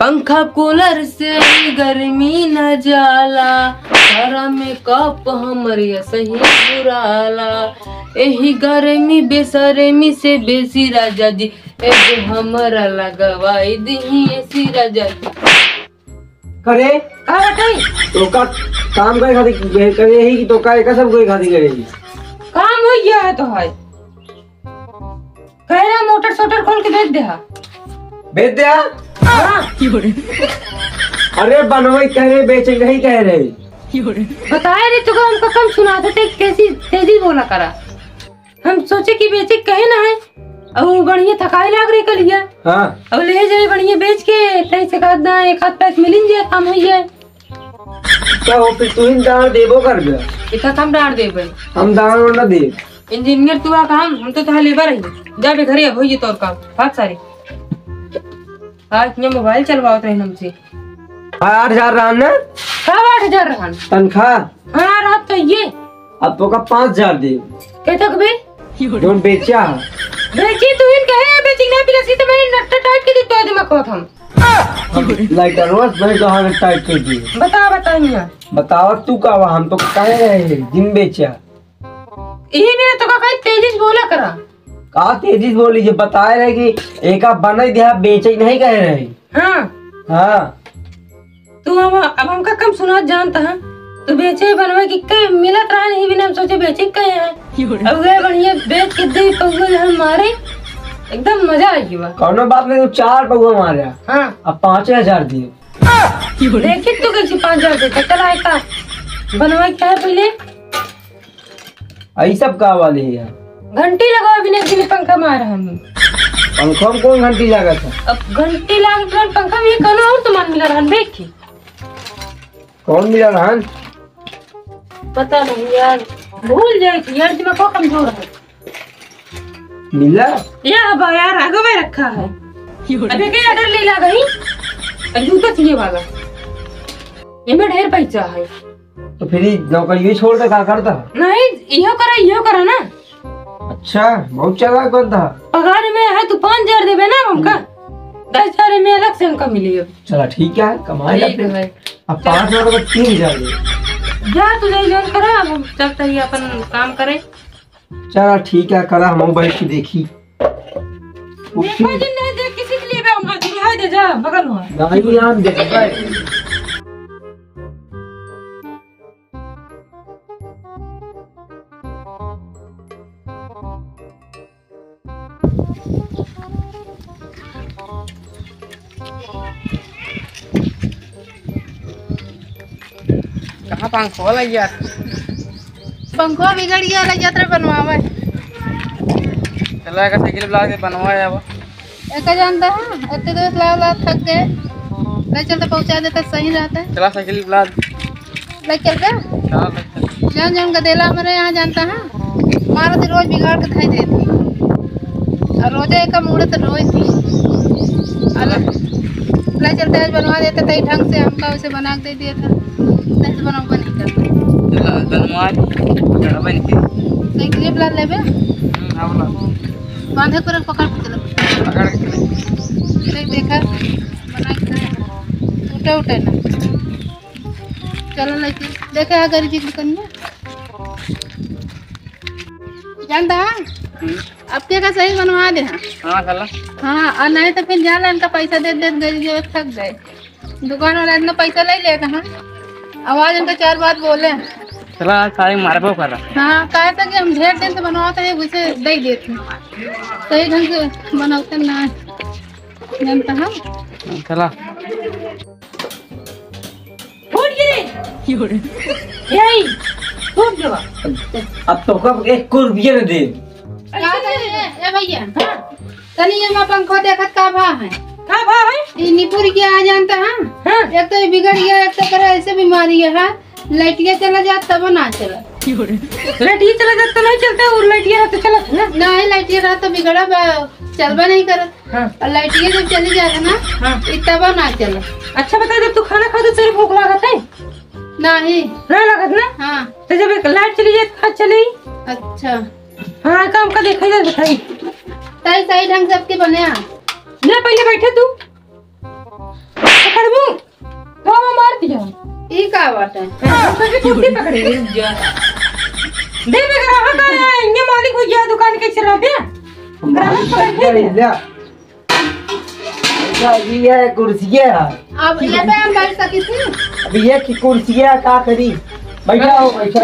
पंखा कूलर से गर्मी न जाला, सारा में कप हमरे सही बुराला। एही गर्मी बेसरमी से बेसी राजा जी, एगो हमरा लगवाई दही ऐसी राजा जी। करे तो का काम करे खातिर करे ही कि तो का एक सब कोई खातिर करेगी काम हो गया है तो है कहना मोटर सोटर खोल के बेच दे। बेच दिया। अरे बनवाई कह रहे बेचेंगे ही कह रहे बताया रे तुका हमको कम सुना था कैसी तेजी बोला करा। हम सोचे कि बेचे कहे ना है और बढ़िया थकाई लाग रही कलिया। हाँ अब ले जाए बढ़िया बेच के तई से कादना एक हाथ पैसे मिल जाए काम हो जाए। क्या हो फिर तू दान देबो कर बे इतना कम डांट दे भाई हम दान ना दे। इंजीनियर तू आ काम हम तो लेबर ही जा बे घरे हो ये तोर काम बात सारी। आज ने मोबाइल चलवाओ रहे हमसे 8,000 रहा ना। कब 8,000 रहा तनख्वाह? हाँ रात तो ये अब तो का 5,000 दे क्या तक बे जोन बेचा बेची तू इन कहे बेची ना पिलासी तो मैंने नट्टा टाइट के दी तो दिमाग को हम लाइटर रोज मैं तो हां टाइट कर दी। बता मियां बताओ तू का हम तो कहे रहे दिन बेचा यही मेरे तो का कहीं तेजी बोला करा का तेजी बोली जे बताए रहे कि एक आप बना दिया बेचे नहीं कह रहे। हाँ हाँ तू अब हमका कम सुना जानता है तो बेचे बनवा की कहीं मिलत रहा नहीं बिना हम सोचे बेचे कहे हैं अब गए बढ़िया बेच के दे पौवा हम मारे एकदम मजा आ गया। कौनो बात नहीं तू 4 पौवा मारे। हाँ अब 5,000 दिए देखी तू कैसी 5,000 देता चला का बनवा क्या है पहले आई सब का वाले है घंटी लगाओ बिना दिन पंखा मारा हम पंखा में कौन घंटी लगा था। अब घंटी लगा पंखा में कौन और तो मान मिला रहन देखी कौन मिला रहन पता नहीं यार भूल जाए यार जी मैं को कमजोर है मिला या अब यार आगे में रखा है अबे क्या ऑर्डर ले ला गई जूता चाहिए वाला ये में ढेर पैसा है तो फिर नौकरी भी छोड़ के क्या करता नहीं इहो करा ना। अच्छा बहुत चालाक बनता पगार में है तू 5,000 देबे ना हमका 10,000 में अलग से हमका मिली। अब चला ठीक है कमाई है अब 5,000 का 3,000 दे जा तू जॉइन करा अब हम चलते ही अपन काम करें। चला ठीक है करा हम बैठ के देखी नहीं देख किसी के लिए भी हम दिखाई दे जा बगल में नहीं यार देखबे कहाँ पंखा लग गया पंखा बिगड़ गया लग जाता बनवावे चला का साइकिल ला के बनवाया अब एक जानता है इतने दूर ला थक गए ले चलते पहुंचा देता सही रहता है। चला साइकिल ला ले चल के जान जान गदेला मेरे यहाँ जानता है मारा तो रोज बिगाड़ के खाई देती और रोजे एक मुड़े तो रोज थी अलग ले चलते आज बनवा देते तई ढंग से हमका उसे बना के दे दिया था नहीं तो बनाऊंगा नहीं करता चला बनवा चला बन के साइकिल बुला लेबे हां बोला बांधे पर पकड़ के चलो पकड़ के चले देखा बना के उठे उठे ना चलो लेके देखे अगर जी दुकान में जानता अब क्या का सही बनवा दे। हां चला हाँ और नहीं तो फिर जाला इनका पैसा दे दे गरीब थक गए दुकान वाला इतना पैसा ले लेगा। हाँ आवाज उनका 4 बात बोले चला सारी मारबो कर रहा। हाँ कहे था कि हम ढेर दिन से बनवाते हैं उसे दे देते सही ढंग से बनाते ना जानता है। चला यही अब तो कब 1 रुपया न दे ए भैया तनी ये मैं पंखा देखत का भा है ये निपुर के आ जानता है। एक तो ये बिगड़ गया एक तो करे ऐसे बीमारी है लाइटिया चला जात तब ना चला लाइटिया चला जात तो नहीं चलता और लाइटिया तो चला ना नहीं लाइटिया रहा तो बिगड़ा चलबा नहीं करत और लाइटिया जब चली जाता ना तब ना चला। अच्छा बता जब तू खाना खा तो तेरी भूख लागत है नहीं ना लागत ना। हाँ तो जब एक लाइट चली जाए खा चली अच्छा हाँ काम का देखा जाए बताई सही ढंग से आपके बने ना पहले बैठे तू ई का बात है? कभी कुर्सी पकड़े रुक जा दे बे ग्राहक आया ये मालिक हो गया दुकान के चला दे ग्राहक पकड़ के ये कुर्सी है। अब ये पे हम बैठ सकी थी। अब ये की कुर्सी है का करी बैठा हो बैठा।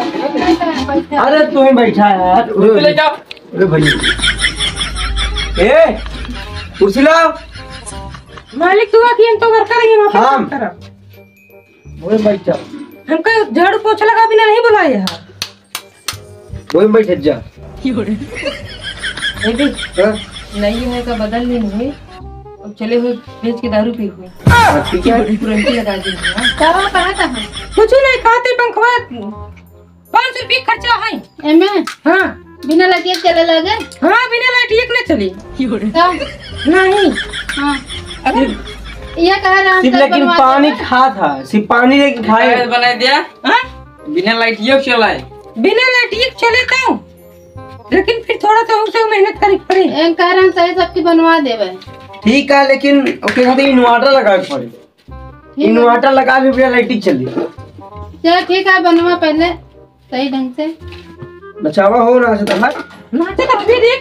अरे तू ही बैठा यार ले जाओ। अरे भैया ए कुर्सी लाओ। मालिक तू आके हम तो वर्कर है वहां हाँ। पर करब वो बैठ जा। हमको झाड़ू पोछा लगा बिना नहीं बुलाए है वो बैठ जा। ये भी हाँ? नहीं है का बदल नहीं हुए अब चले हुए बेच के दारू पी हुए ठीक है तुरंत लगा दी कहाँ कहाँ था? कुछ नहीं खाते पंखवा 500 रुपये खर्चा है एमे हाँ बिना लगे चले लगे। हाँ बिना लाइट एक नहीं चली का? नहीं हाँ अगर ये कह रहा सिर्फ लेकिन पानी खा था सिर्फ पानी लेके खाए बना दिया हाँ बिना लाइट ये चलाए बिना लाइट एक चले तो लेकिन फिर थोड़ा तो उसे मेहनत करनी पड़ी एक कह रहा सही सबकी बनवा देवे। ठीक है लेकिन ओके खाते इन्वर्टर लगा के पड़े। इन्वर्टर लगा भी बिना लाइट चली। चल ठीक है बनवा पहले सही ढंग से। बचावा हो ना सकता है नाचे तो अभी देख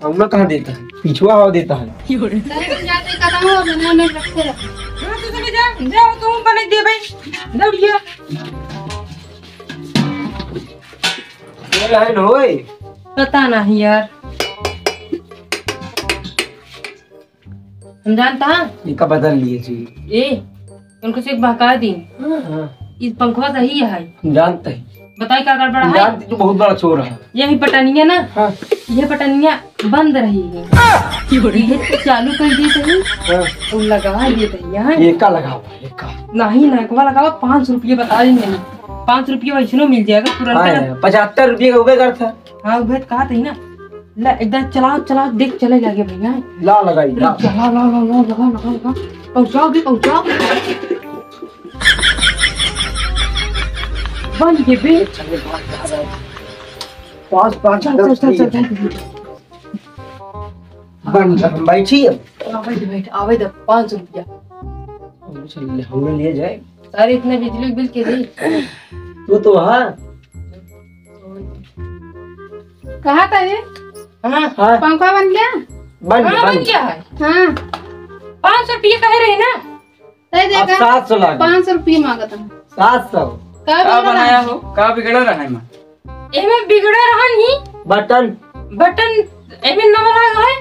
हम कहाँ देता है पिछुआ हवा देता है। जाते कदम हो बनाने रखते रख। हाँ तू चले जा जाओ तुम बने दे भाई दौड़िए ये है न होए पता नहीं यार हम जानता इनका बदल लिए जी। ए उनको से बहका दी हाँ, इस पंखवा सही है हम जानते हैं बताए क्या गड़बड़ा है जानते तो बहुत बड़ा चोर है। यही पटनिया ना हाँ, ये पटनिया बंद रही है ये चालू कर दी सही हाँ, तो लगा दिए भैया एक का लगा हुआ एक का नहीं नकवा लगाओ 500 रुपये बता दी मैंने 500 रुपये वैसे मिल जाएगा तुरंत 75 रुपये का उबे कर था। हाँ वह कहा था ना ला एकदम चलाओ चलाओ देख चले लगे भैया ला लगाई ला चला ला ला ला लगा लगा लगा पहुंचाओ भी पहुंचाओ बंद के भी पाँच पाँच चल चल चल चल बंद हम बैठी है आवे दे 500 रुपया चल हम लिए जाए सारे इतने बिजली बिल के दे तो हाँ कहा था ये? हाँ हाँ पंखा बन गया? बन हाँ बन बन गया है हाँ 500 रुपये कह रहे ना सही अब देखा 700 लाख 500 रुपये मांगा था। 700 का बनाया हो का बिगड़ा रहा है मां एमे बिगड़ा रहा नहीं बटन बटन एमे नवा लगा है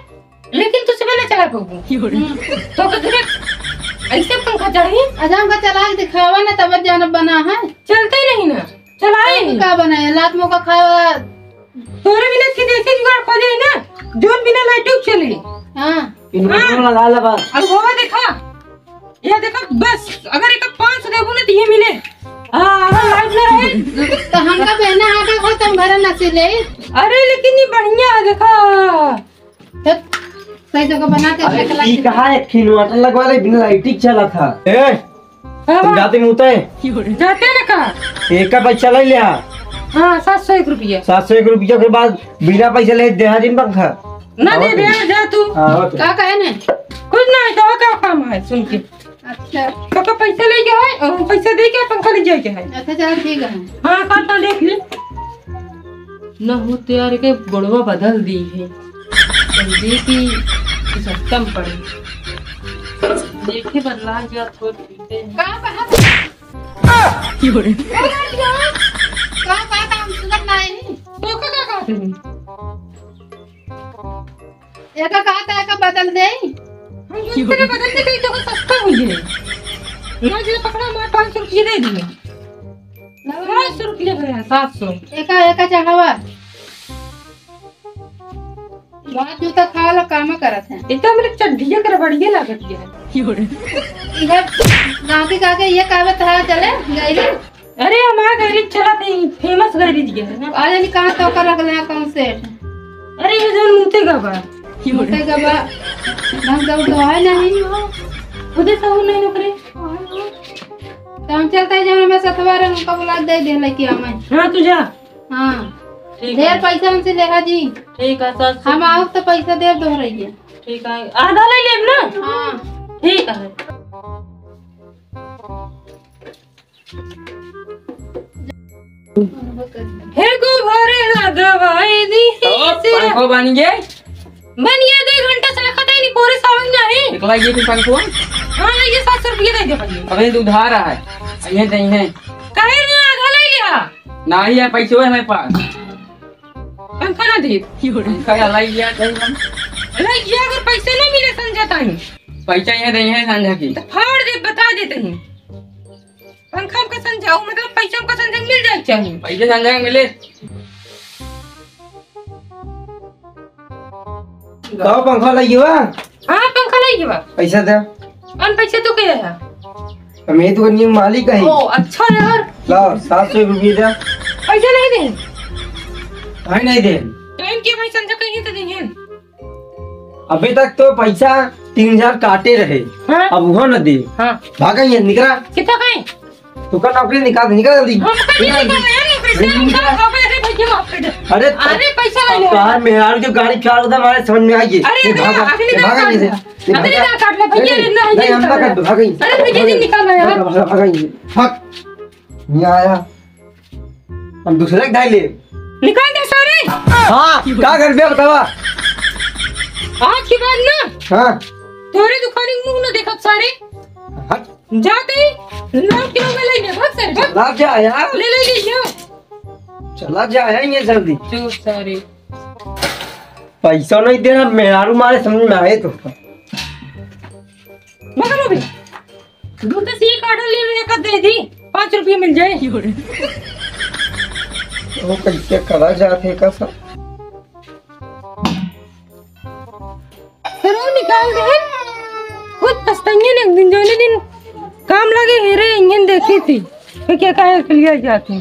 लेकिन तुझसे पहले चला पाऊंगी तो कितने ऐसे पंखा चाहिए अच्छा हमका चला के दिखावा ना तब जाना बना है। चलता ही नहीं ना चलाए नहीं का बनाया लात मौका खाया तोरे बिना के देसी जुगाड़ खोजे ना जो बिना लाइट चले हाँ इन्वर्टर लगा ले बस। अब होगा देखा ये देखा बस अगर एक 500 देबू ना तो ये मिले हाँ अगर लाइट ना रहे तो हमका बहना आके हो तुम घर न सिले। अरे लेकिन ये बढ़िया है देखा सही जगह बना के अरे रख की कहा है इन्वर्टर लगवा ले बिना लाइट चला था। ए तुम जाते मुँह जाते ना कहा एक का पैसा ले लिया हाँ 701 रुपया 701 रुपया के बाद बिना पैसा ले दे दिन पंखा ना दे दे जा तू हाँ का कहे ने कुछ नहीं तो क्या काम है सुन के अच्छा तो पैसा ले के है और पैसा दे के पंखा ले जाए के है अच्छा चल ठीक है। हाँ खाता देख ले न हो यार के बड़वा बदल दी है समझे कि सस्ता में पड़े देखे बदला गया तो ठीक है का कहा का हम सुनत नहीं तो क्या कहते हैं एक कहा था एक बदल दे हम इसके बदलते कहीं तो सस्ता हो जाए ना जिला पकड़ा मैं 500 रुपये दे दिए 500 रुपये भैया 700 एक चढ़ावा बात जूता खाला काम करत है इतना मेरे चड्ढिया कर बढ़िया लागत है इधर गांव के काके ये कहवत है चले गईली। अरे हमारा गैरेज चला थे फेमस गैरेज है ना आज नहीं कहां तो कर रखले कौन से अरे ये जो मुते का बा होते गबा हम तो है नहीं हो खुदे सब नहीं नौकरी तो हम चलते हैं जब मैं सतवार उनका बुला दे दे लेके हमें। हाँ तू जा हां ठीक ढेर है पैसा हमसे लेगा जी। ठीक है सर हम आओ तो पैसा दे दो रही है। ठीक है आधा ले लेब ना हां ठीक है हे गोबरे लगवाई दी से पंखो बन गए बन गया 2 घंटा से रखा था नहीं पूरे सावन नहीं निकला ये भी पंखो। हां ये 700 रुपए दे दे भाई अबे तू उधार है ये नहीं है काहे ना आधा ले लिया ना ही है पैसे है मेरे पास पंखा ना दे क्या लाई गया अरे ये अगर पैसे नहीं मिले समझाता है पैसा ये नहीं है संझा की तो फाड़ दे बता देते हैं पंखा का समझाओ मतलब पैसा का समझा मिल जाए चाहिए पैसे संझा के मिले कहो पंखा लगी हुआ हां पंखा ले गया पैसा दे अन पैसे तो क्या है मैं तो नहीं मालिक है ओ अच्छा यार लाओ 700 रुपये दे पैसे नहीं दे भाई नहीं दे टाइम के भाई समझा कहीं तो देंगे अभी तक तो पैसा 3000 काटे रहे हाँ? अब वो न दे हां भागा ये निकला कितना कहीं तू का नौकरी निकाल जल्दी हम कहीं नहीं कर रहे अरे अरे पैसा ले ले कार मेहरार की गाड़ी चाल उधर हमारे समझ में आई अरे भागा ये से अगले ना काट ले भैया नहीं हम ना काट भागा ये अरे भैया जी निकालो यार भागा ये फक नहीं आया हम दूसरे के ढाई ले निकाल दे सारे हाँ क्या कर दिया बतावा आज के बाद ना हाँ तोरे दुकान में मुंह न देखा सारे हट जाते ही 9 किलो में ले ले भाग सारे भाग चला जा यार ले ले ले चला जा ये जल्दी चुप सारे पैसा नहीं देना मेहरारू मारे समझ में आए तो मगर भी दूध से एक ऑर्डर ले लेने का दे दी 5 रुपए मिल जाए वो कैसे करा जाते का सब फिर वो निकाल दे खुद पछताएंगे ना एक दिन जाने दिन काम लगे हेरे इंजन देखी थी तो क्या कहे लिया जाते